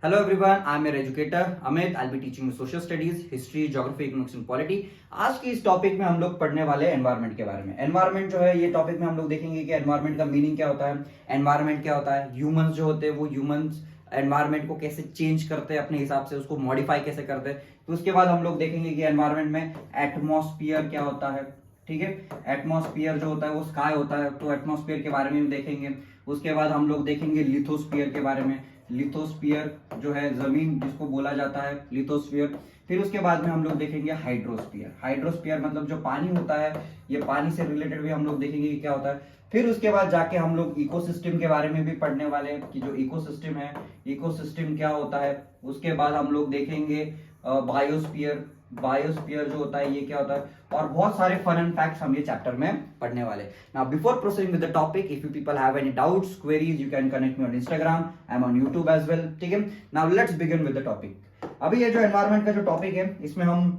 Hello everyone, I am your educator Amit. I'll be teaching you social studies, history, geography, economics and polity. आज की इस topic में हम लोग पढ़ने वाले हैं एनवायरनमेंट के बारे में। एनवायरनमेंट जो है ये टॉपिक में हम लोग देखेंगे कि एनवायरनमेंट का मीनिंग क्या होता है, एनवायरनमेंट क्या होता है, ह्यूमंस जो होते हैं वो ह्यूमंस एनवायरनमेंट को कैसे चेंज करते हैं, अपने हिसाब से उसको मॉडिफाई कैसे करते हैं। तो उसके बाद हम लोग देखेंगे कि एनवायरनमेंट में एटमॉस्फेयर क्या होता है। ठीक है, एटमॉस्फेयर जो होता है वो स्काई होता है, तो एटमॉस्फेयर के बारे में देखेंगे। उसके बाद हम लोग देखेंगे लिथोस्फीयर के बारे में। लिथोस्फीयर जो है जमीन जिसको बोला जाता है लिथोस्फीयर। फिर उसके बाद में हम लोग देखेंगे हाइड्रोस्फीयर। हाइड्रोस्फीयर मतलब जो पानी होता है, ये पानी से रिलेटेड भी हम लोग देखेंगे कि क्या होता है। फिर उसके बाद जाके हम लोग इकोसिस्टम के बारे में भी पढ़ने वाले हैं कि जो इकोसिस्टम है, इकोसिस्टम क्या होता है। उसके बाद हम लोग देखेंगे बायोस्फीयर। बायोस्फीयर जो होता है ये क्या होता है, और बहुत सारे फन एंड फैक्ट्स हम ये चैप्टर में पढ़ने वाले। Now before proceeding with the topic, if you people have any doubts, queries, you can connect me on Instagram, I am on YouTube as well. ठीक है, now let's begin with the topic. अभी ये जो environment का जो topic है, इसमें हम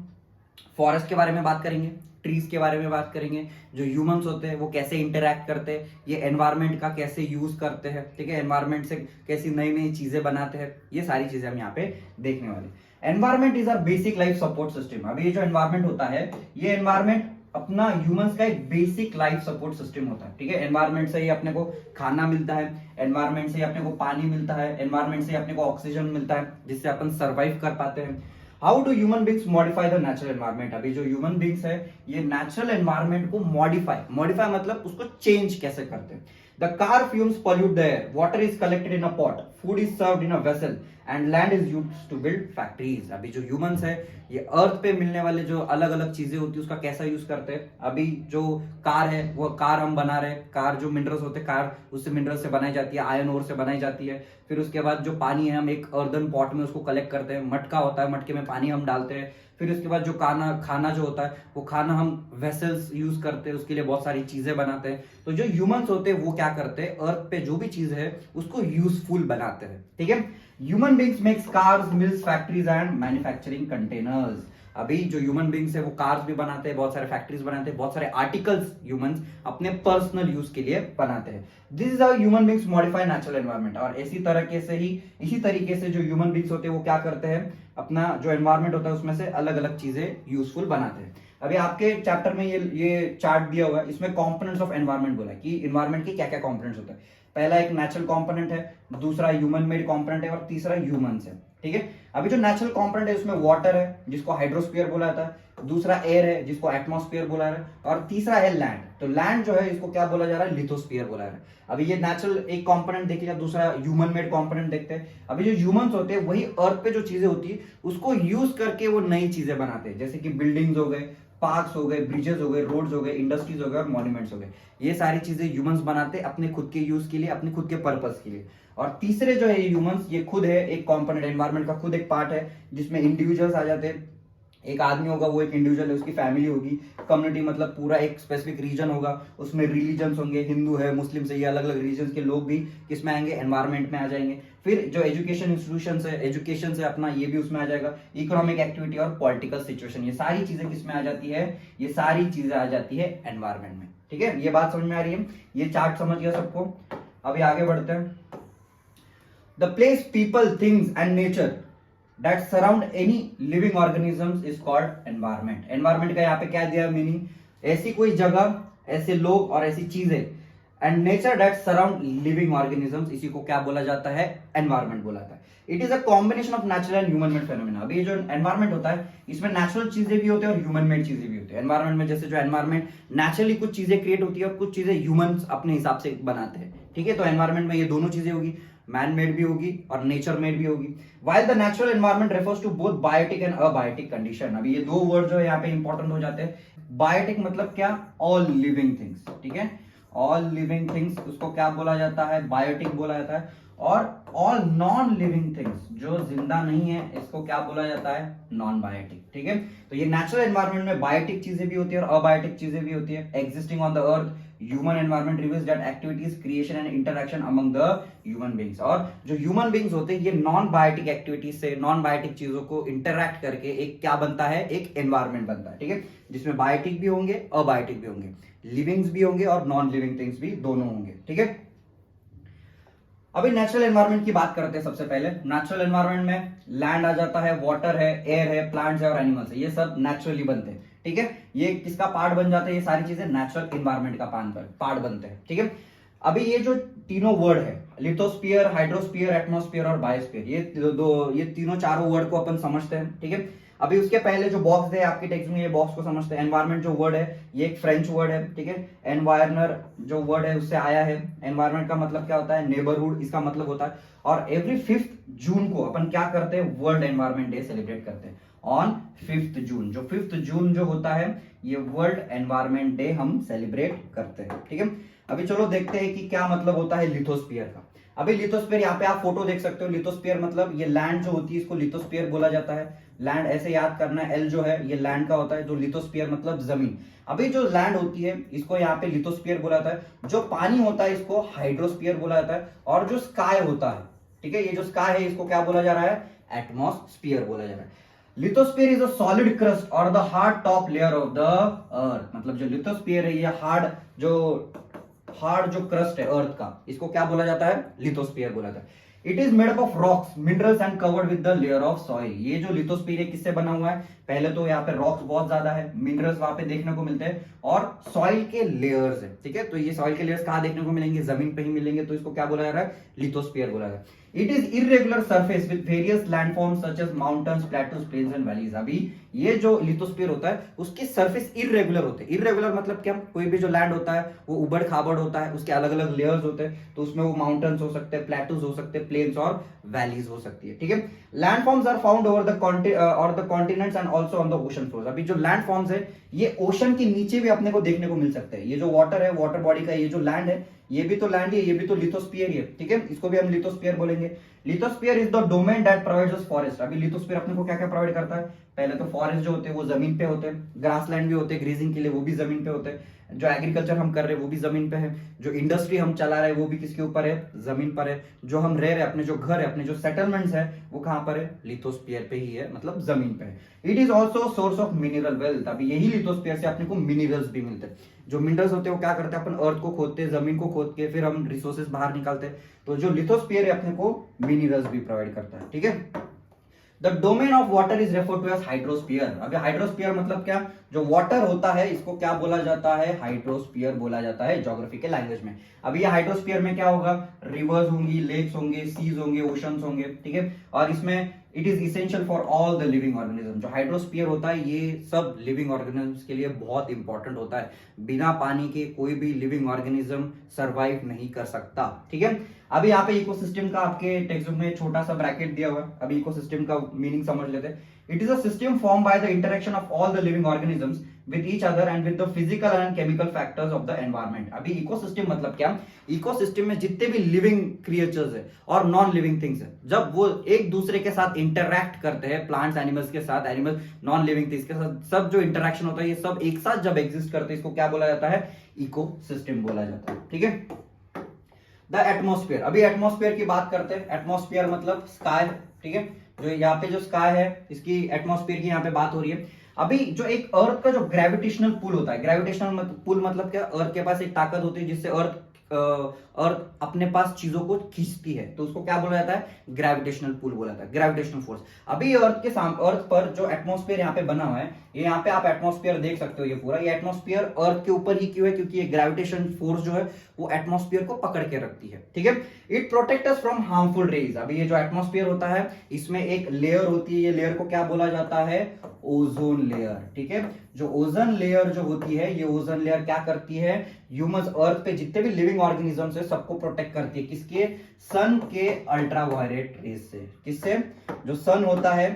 फॉरेस्ट के बारे में बात करेंगे, ट्रीज के बारे में बात करेंगे, जो ह्यूमंस होते हैं वो कैसे इंटरैक्ट करते हैं, ये एनवायरनमेंट का कैसे यूज करते हैं। ठीक है, एनवायरनमेंट से कैसी नई नई चीजें बनाते हैं, ये सारी चीजें हम यहाँ पे देखने वाले। Environment is our basic life support system. अभी ये जो एनवायरनमेंट होता है, ये एनवायरनमेंट अपना ह्यूमंस का एक बेसिक लाइफ सपोर्ट सिस्टम होता है। ठीक है, एनवायरनमेंट से ही अपने को खाना मिलता है, एनवायरनमेंट से ही अपने को पानी मिलता है, एनवायरनमेंट से ही अपने को ऑक्सीजन मिलता है, जिससे अपन सर्वाइव कर पाते हैं। How do human beings modify the natural environment. अभी जो ह्यूमन बींग्स है ये नेचुरल एनवायरनमेंट को मॉडिफाई मतलब उसको चेंज कैसे करते हैं। The car fumes pollute the air, water is collected in a pot, food is served in a vessel and land is used to build factories. अभी जो ह्यूमंस है ये अर्थ पे मिलने वाले जो अलग अलग चीजें होती है उसका कैसा यूज करते हैं। अभी जो कार है वो कार हम बना रहे हैं, कार जो मिनरल्स होते हैं, कार उससे मिनरल से बनाई जाती है, आयरन ओर से बनाई जाती है। फिर उसके बाद जो पानी है हम एक अर्दन पॉट में उसको कलेक्ट करते हैं, मटका होता है, मटके में पानी हम डालते हैं। फिर उसके बाद जो खाना जो होता है वो खाना हम वेसल्स यूज करते हैं, उसके लिए बहुत सारी चीजें बनाते हैं। तो जो ह्यूमंस होते हैं वो क्या करते हैं, अर्थ पे जो भी चीज है उसको यूजफुल बनाते हैं। ठीक है, human beings makes cars, mills, factories and manufacturing containers. अभी जो ह्यूमन बींग्स है वो कार्स भी बनाते हैं, बहुत सारे फैक्ट्रीज बनाते हैं, बहुत सारे आर्टिकल्स ह्यूमंस अपने पर्सनल यूज के लिए बनाते हैं। This is how human beings modify natural environment. और इसी तरीके से जो ह्यूमन बींग्स होते हैं वो क्या करते हैं, अपना जो एनवायरनमेंट होता है उसमें से अलग अलग चीजें यूजफुल बनाते हैं। अभी आपके चैप्टर में ये चार्ट दिया हुआ है, इसमें कंपोनेंट्स ऑफ एनवायरनमेंट बोला है कि एनवायरनमेंट के क्या क्या कंपोनेंट्स होते हैं। पहला एक नेचुरल कंपोनेंट है, दूसरा ह्यूमन मेड कंपोनेंट है, और तीसरा ह्यूमंस है। ठीक है, अभी जो नेचुरल कंपोनेंट है उसमें वाटर है जिसको हाइड्रोस्फीयर बोला जाता है, दूसरा एयर है जिसको एटमॉस्फेयर बोला है, और तीसरा है लैंड। तो लैंड जो है इसको क्या बोला जा रहा है, लिथोस्फीयर बोला जा रहा है। अभी ये नेचुरल एक कंपोनेंट देखिएगा, दूसरा ह्यूमन मेड कंपोनेंट देखते हैं। अभी जो ह्यूमंस होते हैं वही अर्थ पे जो चीजें होती है उसको यूज करके वो नई चीजें बनाते हैं, जैसे कि बिल्डिंग्स हो गए, पार्क्स हो गए, ब्रिजेस हो गए, रोड्स हो गए, इंडस्ट्रीज हो गए और मॉन्यूमेंट्स हो गए। ये सारी चीजें ह्यूमंस बनाते हैं अपने खुद के यूज के लिए, अपने खुद के पर्पस के लिए। और तीसरे जो है ह्यूमंस, ये खुद है एक कंपोनेंट, एनवायरनमेंट का खुद एक पार्ट है जिसमें इंडिविजुअल्स आ जाते हैं। एक आदमी होगा वो एक इंडिविजुअल है, उसकी फैमिली होगी, कम्युनिटी मतलब पूरा एक स्पेसिफिक रीजन होगा, उसमें रिलीजन्स होंगे, हिंदू है, मुस्लिम से, ये अलग अलग रिलीजन के लोग भी किसमें आएंगे, एनवायरनमेंट में आ जाएंगे। फिर जो एजुकेशन इंस्टीट्यूशन है, एजुकेशन से अपना ये भी उसमें आ जाएगा, इकोनॉमिक एक्टिविटी और पॉलिटिकल सिचुएशन, ये सारी चीजें किसमें आ जाती है, ये सारी चीजें आ जाती है एनवायरनमेंट में। ठीक है, ये बात समझ में आ रही है, ये चार्ट समझ गया सबको। अभी आगे बढ़ते हैं। The place, people, things and nature that surround any living organisms is called environment। environment का यहाँ पे क्या दिया मीनिंग, ऐसी कोई जगह, ऐसे लोग और ऐसी चीजें, and nature that surround living organisms, इसी को क्या बोला जाता है, environment बोला जाता है। It is a combination of natural and human made phenomena. अभी ये जो एनवायरमेंट होता है इसमें नेचुरल चीजें भी होती है और ह्यूमन मेड चीजें भी होती है। एनवायरमेंट में जैसे जो एनवायरमेंट नेचुरली कुछ चीजें क्रिएट होती है और कुछ चीजें ह्यूमंस अपने हिसाब से बनाते हैं। ठीक है, तो एनवायरमेंट में ये दोनों चीजें होगी, मैन मेड भी होगी और नेचर मेड भी होगी। While the natural environment refers to both biotic and abiotic condition. अभी ये दो वर्ड जो है यहाँ पे इंपॉर्टेंट हो जाते हैं। बायोटिक मतलब क्या, ऑल लिविंग थिंग्स। ठीक है, ऑल लिविंग थिंग्स उसको क्या बोला जाता है, बायोटिक बोला जाता है। और ऑल नॉन लिविंग थिंग्स, जो जिंदा नहीं है, इसको क्या बोला जाता है, नॉन बायोटिक। ठीक है, तो ये नेचुरल एनवायरनमेंट में बायोटिक चीजें भी होती है और अबायोटिक चीजें भी होती है। Existing on the earth human environment reveals that activities, creation and interaction among the human beings. और जो ह्यूमन बींग्स होते हैं ये नॉन बायोटिक एक्टिविटीज से, नॉन बायोटिक चीजों को इंटरैक्ट करके एक क्या बनता है, एक एनवायरनमेंट बनता है। ठीक है, जिसमें बायोटिक भी होंगे, अबायोटिक भी होंगे, लिविंग्स भी होंगे और नॉन लिविंग थिंग्स भी दोनों होंगे। ठीक है, अभी नेचुरल एनवायरनमेंट की बात करते हैं। सबसे पहले नेचुरल एनवायरनमेंट में लैंड आ जाता है, वाटर है, एयर है, प्लांट्स है और एनिमल्स है, ये सब नेचुरली बनते हैं। ठीक है, ये किसका पार्ट बन जाते हैं, ये सारी चीजें नेचुरल एनवायरनमेंट का पार्ट बनते हैं। ठीक है, अभी ये जो तीनों वर्ड है, लिथोस्फीयर, हाइड्रोस्फीयर, एटमॉस्फेयर और बायोस्फीयर, ये तीनों चारों वर्ड को अपन समझते हैं। ठीक है, अभी उसके पहले जो बॉक्स है आपके टेक्स्ट में, ये बॉक्स को समझते हैं। एनवायरनमेंट जो वर्ड है ये एक फ्रेंच वर्ड है। ठीक है, एनवायरनर जो वर्ड है उससे आया है। एनवायरनमेंट का मतलब क्या होता है, नेबरहुड इसका मतलब होता है। और एवरी 5th जून को अपन क्या करते हैं, वर्ल्ड एनवायरनमेंट डे सेलिब्रेट करते हैं ऑन 5th जून। जो 5th जून जो होता है ये वर्ल्ड एनवायरनमेंट डे हम सेलिब्रेट करते हैं। ठीक है, अभी चलो देखते हैं कि क्या मतलब होता है लिथोस्फीयर का। अभी लिथोस्फीयर, यहाँ पे आप फोटो देख सकते हो। लिथोस्फीयर मतलब ये लैंड जो होती है इसको लिथोस्फीयर बोला जाता है। लैंड ऐसे याद करना है, एल जो है ये लैंड का होता है, जो लिथोस्फीयर मतलब जमीन। अभी जो लैंड होती है इसको यहाँ पे लिथोस्फीयर बोला जाता है। जो पानी होता है इसको हाइड्रोस्फीयर बोला जाता है। और जो स्काई होता है, ठीक है, ये जो स्काई है इसको क्या बोला जा रहा है, एटमॉस्फियर बोला जा रहा है। Lithosphere is a solid crust और the hard top layer of the earth. मतलब जो लिथोस्फीयर है ये हार्ड जो क्रस्ट है अर्थ का, इसको क्या बोला जाता है, लिथोस्फीयर बोला जाता है। It is made up of rocks, minerals and covered with the layer of soil. ये जो लिथोस्फीयर है किससे बना हुआ है, पहले तो यहाँ पे रॉक्स बहुत ज्यादा है, मिनरल्स वहां पे देखने को मिलते हैं और सॉइल के लेयर्स है। ठीक है, तो ये सॉइल के लेयर्स कहाँ देखने को मिलेंगे, जमीन पे ही मिलेंगे, तो इसको क्या बोला जा रहा है, लिथोस्फीयर बोला जा रहा है। It is irregular surface with various landforms such as mountains, plateaus, plains and valleys. अभी ये जो लिथोस्फीयर होता है उसके सरफेस इरेगुलर होते हैं। इरेगुलर मतलब क्या, कोई भी जो लैंड होता है वो उबड़ खाबड़ होता है, उसके अलग अलग लेयर्स होते हैं, तो उसमें वो माउंटेन्स हो सकते हैं, प्लेटूज हो सकते हैं, प्लेन्स और वैलीज हो सकती है। ठीक है, landforms are found over the continents and also on the ocean floors. अभी जो लैंडफॉर्म्स है ये ओशन के नीचे भी अपने को देखने को मिल सकते हैं। ये जो वाटर है, वाटर बॉडी का ये जो लैंड है, ये भी तो लैंड है, ये भी तो लिथोस्फीयर है। ठीक है, इसको भी हम लिथोस्फीयर बोलेंगे। Lithosphere is the domain that provides us forest. अभी लिथोस्फीयर अपने को क्या क्या प्रोवाइड करता है, पहले तो फॉरेस्ट जो होते हैं वो जमीन पे होते हैं, ग्रासलैंड भी होते हैं ग्रेजिंग के लिए, वो भी जमीन पे होते हैं। जो एग्रीकल्चर हम कर रहे हैं वो भी जमीन पे है। जो इंडस्ट्री हम चला रहे हैं वो भी किसके ऊपर है, जमीन पर है। जो हम रह रहे हैं, अपने जो घर है, अपने जो सेटलमेंट्स है, वो कहां पर है, लिथोस्फीयर पे ही है, मतलब जमीन पे है। It is also source of mineral wealth. अभी यही लिथोस्फीयर से अपने को मिनरल्स भी मिलते हैं। जो मिनरल्स होते हैं वो क्या करते हैं, अपन अर्थ को खोदते हैं, जमीन को खोद के फिर हम रिसोर्सेज बाहर निकालते हैं। तो जो लिथोस्फीयर है अपने को मिनरल्स भी प्रोवाइड करता है। ठीक है, the domain of water is refer to as hydrosphere. अभी हाइड्रोस्फीयर मतलब क्या, जो वाटर होता है इसको क्या बोला जाता है, हाइड्रोस्फीयर बोला जाता है ज्योग्राफी के लैंग्वेज में। अभी ये हाइड्रोस्फीयर में क्या होगा, रिवर्स होंगी, लेक्स होंगे, सीज होंगे, ओशंस होंगे। ठीक है, और इसमें it is essential for all the living organism. जो हाइड्रोस्फीयर होता है ये सब लिविंग ऑर्गेनिज्म के लिए बहुत इंपॉर्टेंट होता है। बिना पानी के कोई भी लिविंग ऑर्गेनिज्म सर्वाइव नहीं कर सकता। ठीक है, अभी यहाँ पे इकोसिस्टम का आपके टेक्स्ट बुक में छोटा सा ब्रैकेट दिया हुआ है। अभी इकोसिस्टम का मीनिंग समझ लेते हैं। It is a system form by the interaction of all the living organisms with each other and with the physical and chemical factors of the environment. अभी इकोसिस्टम मतलब क्या, इकोसिस्टम में जितने भी लिविंग क्रिएचर्स है और नॉन लिविंग थिंग्स है, जब वो एक दूसरे के साथ इंटरैक्ट करते हैं, प्लांट्स एनिमल्स के साथ, एनिमल नॉन लिविंग थिंग्स के साथ, सब जो इंटरेक्शन होता है ये सब एक साथ जब एग्जिस्ट करते हैं, इसको क्या बोला जाता है, इकोसिस्टम बोला जाता है। ठीक है, द एटमॉस्फेयर। अभी एटमॉस्फेयर की बात करते हैं। एटमॉस्फेयर मतलब स्काई। ठीक है, जो यहाँ पे जो स्काई है इसकी एटमॉस्फेयर की यहाँ पे बात हो रही है। अभी जो एक अर्थ का जो ग्रेविटेशनल पुल होता है, ग्रेविटेशनल पुल मतलब क्या, अर्थ के पास एक ताकत होती है जिससे अर्थ अपने पास चीजों को खींचती है, तो उसको क्या बोला जाता है, ग्रेविटेशनल पुल बोला जाता है, ग्रेविटेशनल फोर्स। अभी अर्थ पर जो एटमॉस्फेयर यहाँ पे बना हुआ है, ये यहाँ पे आप एटमॉस्फेयर देख सकते हो, ये पूरा ये एटमॉस्फेयर अर्थ के ऊपर ही क्यों है, क्योंकि ये ग्रेविटेशन फोर्स जो है वो एटमॉस्फेयर को पकड़ के रखती है। ठीक है, it protect us from harmful rays. अभी ये जो एटमॉस्फेयर होता है इसमें एक लेयर होती है, ये लेयर को क्या बोला जाता है, ओजोन लेयर। ठीक है, जो ओजोन लेयर जो होती है, ये ओजोन लेयर क्या करती है, ह्यूमंस अर्थ पे जितने भी लिविंग ऑर्गेनिजम्स है सबको प्रोटेक्ट करती है। किसके, सन के अल्ट्रावायलेट रेज से। किससे, जो सन होता है,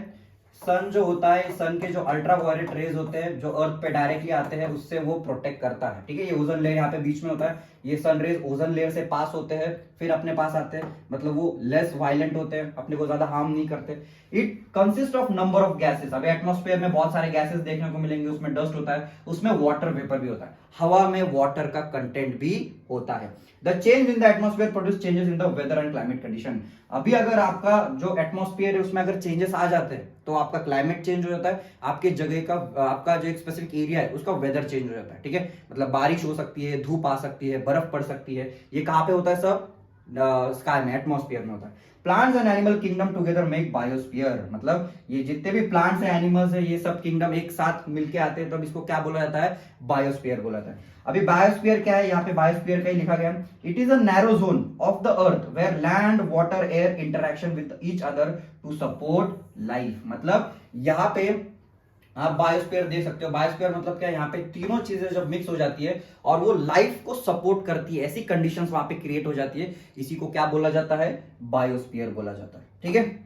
सन जो होता है, सन के जो अल्ट्रावायलेट रेज होते हैं जो अर्थ पे डायरेक्टली आते हैं, उससे वो प्रोटेक्ट करता है। ठीक है, ये ओजोन लेयर यहाँ पे बीच में होता है, ये सन रेज ओजोन लेयर से पास होते हैं फिर अपने पास आते हैं, मतलब वो लेस वायलेंट होते हैं, अपने को ज्यादा हार्म नहीं करते। It consist of number of gases. अभी एटमॉस्फेयर में बहुत सारे गैसेस देखने को मिलेंगे, उसमें डस्ट होता है, उसमें वाटर वेपर भी होता है, हवा में वाटर का कंटेंट भी होता है। The change in the atmosphere produce changes in the weather and climate condition. अभी अगर आपका जो एटमॉस्फेयर है उसमें अगर चेंजेस आ जाते हैं तो आपका क्लाइमेट चेंज हो जाता है, आपके जगह का, आपका जो एक स्पेसिफिक एरिया है उसका वेदर चेंज हो जाता है। ठीक है, मतलब बारिश हो सकती है, धूप आ सकती है, बर्फ पड़ सकती है। ये कहां पे होता है सब, स्काई में, एटमॉस्फेयर में होता है। Plants and animal kingdom together make biosphere, मतलब ये जितने भी प्लांट्स हैं, एनिमल्स है, ये सब किंगडम एक साथ मिलके आते हैं, तब इसको क्या बोला जाता है? बायोस्फीयर बोला जाता है। अभी बायोस्फीयर क्या है? यहाँ पे बायोस्फीयर का ही लिखा गया, it is a narrow zone of the earth where land water air interaction with each other to support life. मतलब यहाँ पे आप बायोस्फीयर देख सकते हो। बायोस्फीयर मतलब क्या है? यहाँ पे तीनों चीजें जब मिक्स हो जाती है और वो लाइफ को सपोर्ट करती है, ऐसी कंडीशंस वहां पे क्रिएट हो जाती है, इसी को क्या बोला जाता है? बायोस्फीयर बोला जाता है। ठीक है,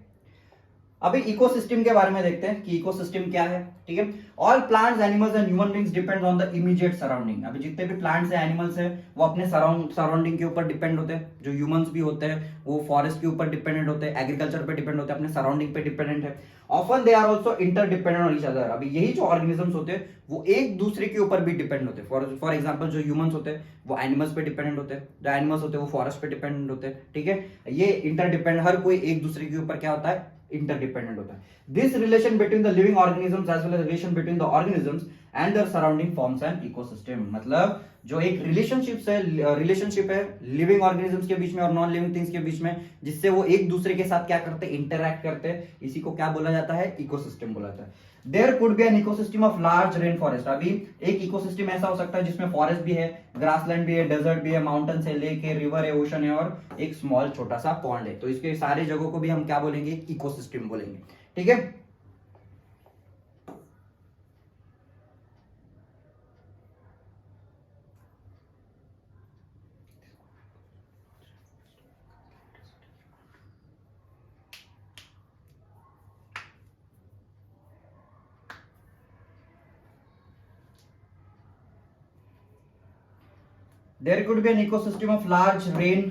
अभी इकोसिस्टम के बारे में देखते हैं कि इकोसिस्टम क्या है। ठीक है, all plants animals and human beings depend on the immediate surrounding. अभी जितने भी प्लांट्स हैं, एनिमल्स हैं, वो अपने सराउंडिंग के ऊपर डिपेंड होते हैं। जो ह्यूमंस भी होते हैं वो फॉरेस्ट के ऊपर डिपेंडेंट होते हैं, एग्रीकल्चर पे डिपेंड होते हैं, अपने सराउंडिंग पे डिपेंडेंट है। Often they are also interdependent on each other. अभी यही जो ऑर्गेनिजम्स होते हैं वो एक दूसरे के ऊपर भी डिपेंड होते हैं। फॉर एग्जाम्पल जो ह्यूमंस होते हैं वो एनिमल्स पे डिपेंडेंट होते हैं, जो एनिमल्स होते हैं वो फॉरेस्ट पे डिपेंडेंट होते हैं। ठीक है, ये इंटरडिपेंड, हर कोई एक दूसरे के ऊपर क्या होता है? इंटरडिपेंडेंट होता है। This relation between the living organisms as well as relation between the organisms and their surrounding forms an ecosystem. मतलब जो एक रिलेशनशिप है लिविंग ऑर्गेनिजम्स के बीच में और नॉन लिविंग थिंग्स के बीच में, जिससे वो एक दूसरे के साथ क्या करते हैं? इंटरैक्ट करते हैं, इसी को क्या बोला जाता है? इकोसिस्टम बोला जाता है। There could be an ecosystem of large rain forest. अभी एक इकोसिस्टम ऐसा हो सकता है जिसमें फॉरेस्ट भी है, ग्रासलैंड भी है, डेजर्ट भी है, माउंटेन्स है, लेक है, रिवर है, ओशन है और एक स्मॉल छोटा सा पॉन्ड है। तो इसके सारे जगहों को भी हम क्या बोलेंगे? इकोसिस्टम बोलेंगे। ठीक है, there could be an ecosystem of large rain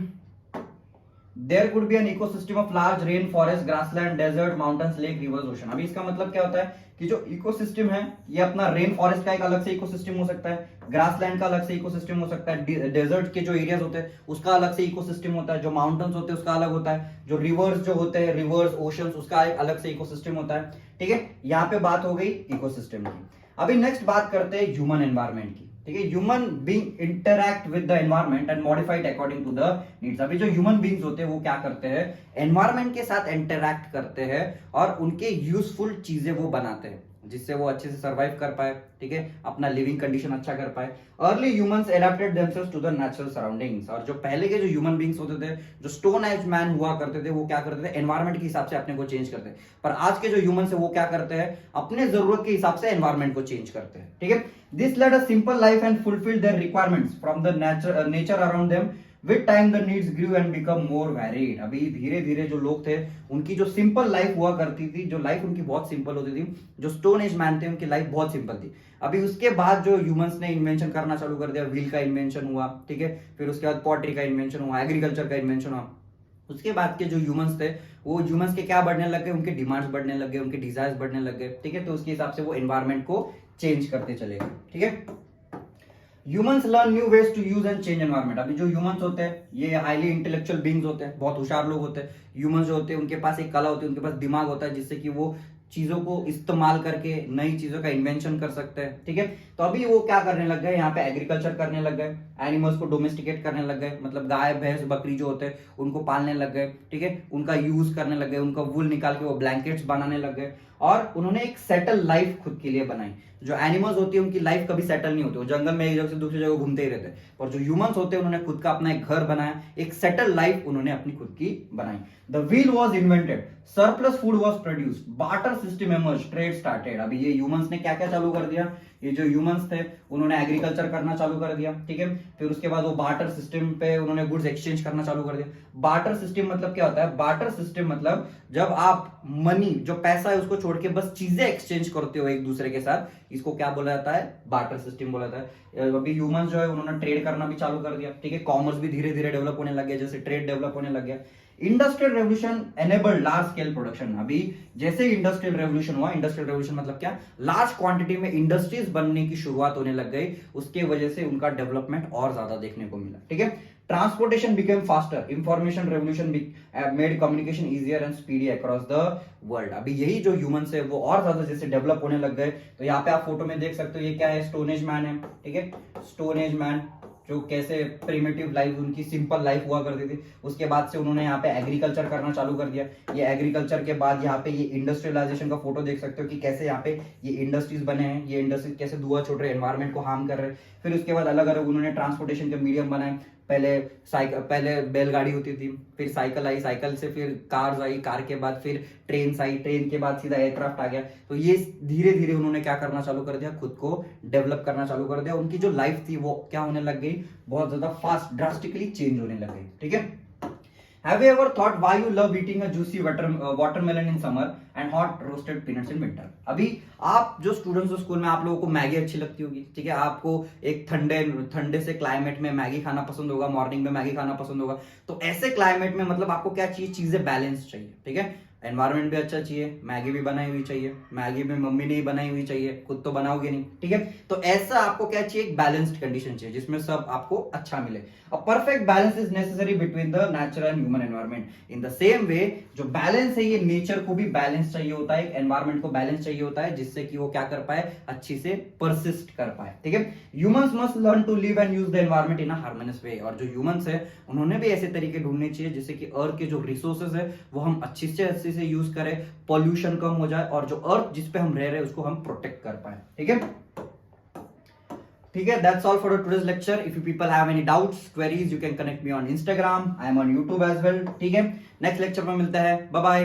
there could be an ecosystem of large rain forest, grassland, desert, mountains, lake, rivers, ocean। अभी इसका मतलब क्या होता है कि जो इकोसिस्टम है ये अपना रेन फॉरेस्ट का एक अलग से इकोसिस्टम हो सकता है, ग्रासलैंड का अलग से इकोसिस्टम हो सकता है, डेजर्ट के जो एरियाज होते हैं उसका अलग से इकोसिस्टम होता है, जो माउंटेन्स होते हैं उसका अलग होता है, जो रिवर्स जो होते हैं, रिवर्स, ओशंस, उसका एक अलग से इकोसिस्टम होता है। ठीक है, यहाँ पे बात हो गई इकोसिस्टम की। अभी नेक्स्ट बात करते हैं ह्यूमन एनवायरमेंट की। ठीक है, human being interact with the environment and modified according to the needs. अभी जो ह्यूमन बीइंग्स होते हैं वो क्या करते हैं? एनवायरमेंट के साथ इंटरैक्ट करते हैं और उनके यूजफुल चीजें वो बनाते हैं जिससे वो अच्छे से सर्वाइव कर पाए। ठीक है, अपना लिविंग कंडीशन अच्छा कर पाए। Early humans adapted themselves to the natural surroundings. और जो पहले के जो ह्यूमन बींग्स होते थे, जो स्टोन एज मैन हुआ करते थे, वो क्या करते थे? एनवायरमेंट के हिसाब से अपने को चेंज करते हैं। पर आज के जो ह्यूमंस है वो क्या करते हैं? अपने जरूरत के हिसाब से एनवायरमेंट को चेंज करते हैं। ठीक है, this led a simple life and fulfil their requirements from the nature around them. With time the needs grew and become more varied. अभी धीरे धीरे जो लोग थे उनकी जो सिंपल लाइफ हुआ करती थी, जो लाइफ उनकी बहुत सिंपल होती थी, जो स्टोन एज मैन थे उनकी लाइफ बहुत सिंपल थी। अभी उसके बाद जो ह्यूमंस ने इन्वेंशन करना चालू कर दिया, व्हील का इन्वेंशन हुआ। ठीक है, फिर उसके बाद पॉटरी का इन्वेंशन हुआ, एग्रीकल्चर का इन्वेंशन हुआ। उसके बाद के जो ह्यूमंस थे वो ह्यूमंस के क्या बढ़ने लग गए? उनके डिमांड्स बढ़ने लग गए, उनके डिजायर्स बढ़ने लग गए। ठीक है, तो उसके हिसाब से वो एनवायरमेंट को चेंज करते चले गए। ठीक है, humans learn new ways to use and change environment. अभी जो ह्यूमंस होते हैं ये हाईली इंटेलेक्चुअल बींग्स होते हैं, बहुत होशियार लोग होते हैं। ह्यूमंस जो होते हैं उनके पास एक कला होती है, उनके पास दिमाग होता है जिससे कि वो चीजों को इस्तेमाल करके नई चीजों का इन्वेंशन कर सकते हैं। ठीक है, तो अभी वो क्या करने लग गए? यहाँ पे एग्रीकल्चर करने लग गए, एनिमल्स को डोमेस्टिकेट करने लग गए, मतलब गाय, भैंस, बकरी जो होते हैं उनको पालने लग गए। ठीक है, उनका यूज करने लग गए, उनका वूल निकाल के वो ब्लैंकेट्स बनाने लग गए और उन्होंने एक सेटल लाइफ खुद के लिए बनाई। जो एनिमल्स होती है उनकी लाइफ कभी सेटल नहीं होती, वो जंगल में एक जगह से दूसरी जगह घूमते ही रहते हैं। और जो ह्यूमंस होते हैं उन्होंने खुद का अपना एक घर बनाया, एक सेटल लाइफ उन्होंने अपनी खुद की बनाई। The wheel was invented, surplus food was produced, barter system emerged, trade started. अभी ये ह्यूमंस ने क्या क्या चालू कर दिया? ये जो ह्यूमंस थे उन्होंने एग्रीकल्चर करना चालू कर दिया। ठीक है, फिर उसके बाद वो बार्टर सिस्टम पे उन्होंने गुड्स एक्सचेंज करना चालू कर दिया। बार्टर सिस्टम मतलब क्या होता है? बार्टर सिस्टम मतलब जब आप मनी, जो पैसा है उसको छोड़ के बस चीजें एक्सचेंज करते हो एक दूसरे के साथ, इसको क्या बोला जाता है? बार्टर सिस्टम बोला जाता है। अभी ह्यूमंस जो है उन्होंने ट्रेड करना भी चालू कर दिया। ठीक है, कॉमर्स भी धीरे धीरे डेवलप होने लग गया, जैसे ट्रेड डेवलप होने लग गया। Industrial revolution enabled large scale production. अभी जैसे इंडस्ट्रियल रेवोल्यूशन हुआ, इंडस्ट्रियल रेवोल्यूशन मतलब क्या? लार्ज क्वांटिटी में इंडस्ट्रीज बनने की शुरुआत होने लग गई, उसके वजह से उनका डेवलपमेंट और ज्यादा देखने को मिला। ठीक है, transportation became faster, information revolution made communication easier and speedy across the world. अभी यही जो ह्यूमंस है वो और ज्यादा जैसे डेवलप होने लग गए। तो यहाँ पे आप फोटो में देख सकते हो, ये क्या है? स्टोन एज मैन है। ठीक है, स्टोन एज मैन, जो कैसे प्रिमिटिव लाइफ, उनकी सिंपल लाइफ हुआ करती थी। उसके बाद से उन्होंने यहाँ पे एग्रीकल्चर करना चालू कर दिया। ये एग्रीकल्चर के बाद यहाँ पे ये इंडस्ट्रियलाइजेशन का फोटो देख सकते हो कि कैसे यहाँ पे ये इंडस्ट्रीज बने हैं, ये इंडस्ट्रीज कैसे धुआं छोड़ रहे हैं, एनवायरमेंट को हार्म कर रहे हैं। फिर उसके बाद अलग अलग उन्होंने ट्रांसपोर्टेशन के मीडियम बनाए। पहले बैलगाड़ी होती थी, फिर साइकिल आई, साइकिल से फिर कार्स आई, कार के बाद फिर ट्रेन आई, ट्रेन के बाद सीधा एयरक्राफ्ट आ गया। तो ये धीरे धीरे उन्होंने क्या करना चालू कर दिया, खुद को डेवलप करना चालू कर दिया। उनकी जो लाइफ थी वो क्या होने लग गई, बहुत ज्यादा फास्ट ड्रास्टिकली चेंज होने लग गई। ठीक है। Have you ever thought why you love eating a juicy watermelon in summer and hot roasted peanuts in winter? अभी आप जो स्टूडेंट्स हो स्कूल में, आप लोगों को मैगी अच्छी लगती होगी, ठीक है। आपको एक ठंडे से क्लाइमेट में मैगी खाना पसंद होगा, मॉर्निंग में मैगी खाना पसंद होगा। तो ऐसे क्लाइमेट में मतलब आपको क्या चाहिए, चीजें बैलेंस चाहिए, ठीक है। एनवायरमेंट भी अच्छा चाहिए, मैगी भी बनाई हुई चाहिए, मैगी में मम्मी ने ही बनाई हुई चाहिए, खुद तो बनाओगे नहीं, ठीक है। तो ऐसा आपको क्या चाहिए, एक बैलेंस्ड कंडीशन चाहिए जिसमें सब आपको अच्छा मिले। A perfect balance is necessary between the nature and human environment. In the same way जो बैलेंस है, ये नेचर को भी बैलेंस चाहिए होता है, एनवायरमेंट को बैलेंस चाहिए होता है, जिससे कि वो क्या कर पाए, अच्छी से परसिस्ट कर पाए, ठीक है। Humans must learn to live and use the environment in a harmonious way. और जो ह्यूमंस है उन्होंने भी ऐसे तरीके ढूंढने चाहिए जिससे कि अर्थ के जो रिसोर्सेज है वो हम अच्छी से यूज करें, पॉल्यूशन कम हो जाए, और जो अर्थ जिस पे हम रह रहे हैं उसको हम प्रोटेक्ट कर पाए, ठीक है। ठीक है, that's all for today's lecture. If you people have any doubts, queries, you can connect me on Instagram, I am on YouTube as well, ठीक है। नेक्स्ट लेक्चर में मिलते हैं, बाय बाय।